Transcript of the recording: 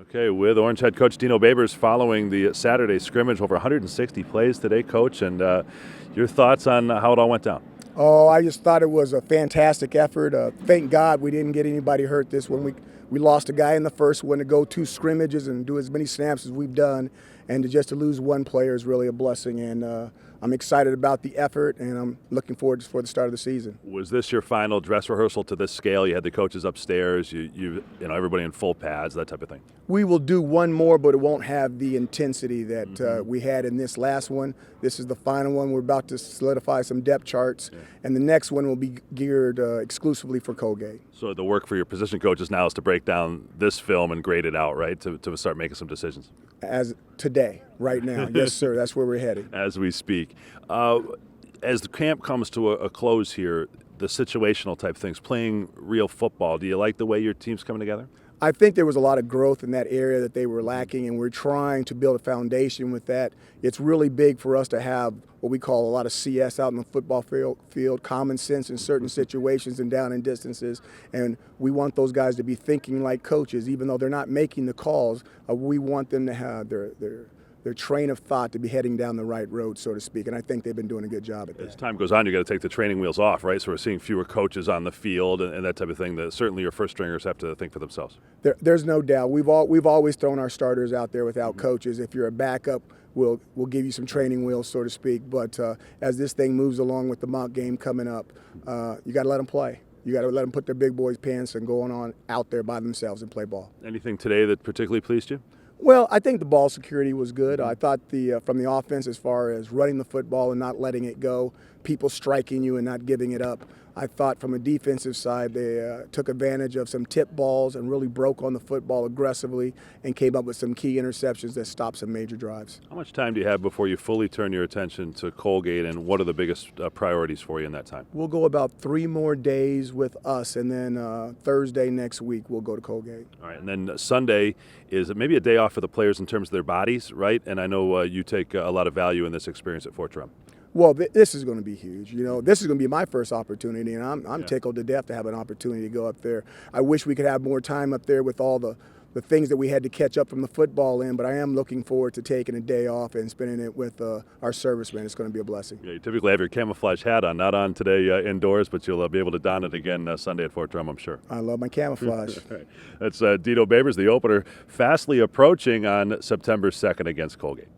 Okay, with Orange head coach Dino Babers following the Saturday scrimmage, over 160 plays today, Coach, and your thoughts on how it all went down? Oh, I just thought it was a fantastic effort. Thank God we didn't get anybody hurt this one. We lost a guy in the first one. To go 2 scrimmages and do as many snaps as we've done, and to lose one player is really a blessing. And I'm excited about the effort, and I'm looking forward for the start of the season. Was this your final dress rehearsal to this scale? You had the coaches upstairs, you know everybody in full pads, that type of thing. We will do one more, but it won't have the intensity that we had in this last one. This is the final one. We're about to solidify some depth charts, and the next one will be geared exclusively for Colgate. So the work for your position coaches now is to break down this film and grade it out, right, to start making some decisions? As today, right now. Yes, sir. That's where we're headed. As we speak. As the camp comes to a close here, the situational type things, playing real football, do you like the way your team's coming together? I think there was a lot of growth in that area that they were lacking, and we're trying to build a foundation with that. It's really big for us to have what we call a lot of CS out in the football field, common sense in certain situations and down in distances, and we want those guys to be thinking like coaches, even though they're not making the calls. We want them to have their train of thought to be heading down the right road, so to speak, and I think they've been doing a good job at that. As time goes on, you got to take the training wheels off, right? So we're seeing fewer coaches on the field and that type of thing. That certainly your first stringers have to think for themselves. There's no doubt. We've always thrown our starters out there without coaches. If you're a backup, we'll give you some training wheels, so to speak. But as this thing moves along with the mock game coming up, you got to let them play. You got to let them put their big boys' pants and go on out there by themselves and play ball. Anything today that particularly pleased you? Well, I think the ball security was good. I thought from the offense, as far as running the football and not letting it go, people striking you and not giving it up. I thought from a defensive side, they took advantage of some tip balls and really broke on the football aggressively and came up with some key interceptions that stopped some major drives. How much time do you have before you fully turn your attention to Colgate, and what are the biggest priorities for you in that time? We'll go about 3 more days with us, and then Thursday next week we'll go to Colgate. All right, and then Sunday is maybe a day off for the players in terms of their bodies, right? And I know you take a lot of value in this experience at Fort Drum. Well, this is going to be huge. You know, this is going to be my first opportunity, and I'm tickled to death to have an opportunity to go up there. I wish we could have more time up there with all the things that we had to catch up from the football in, but I am looking forward to taking a day off and spending it with our servicemen. It's going to be a blessing. Yeah, you typically have your camouflage hat on, not on today indoors, but you'll be able to don it again Sunday at Fort Drum, I'm sure. I love my camouflage. Right. That's Dino Babers, the opener, fastly approaching on September 2nd against Colgate.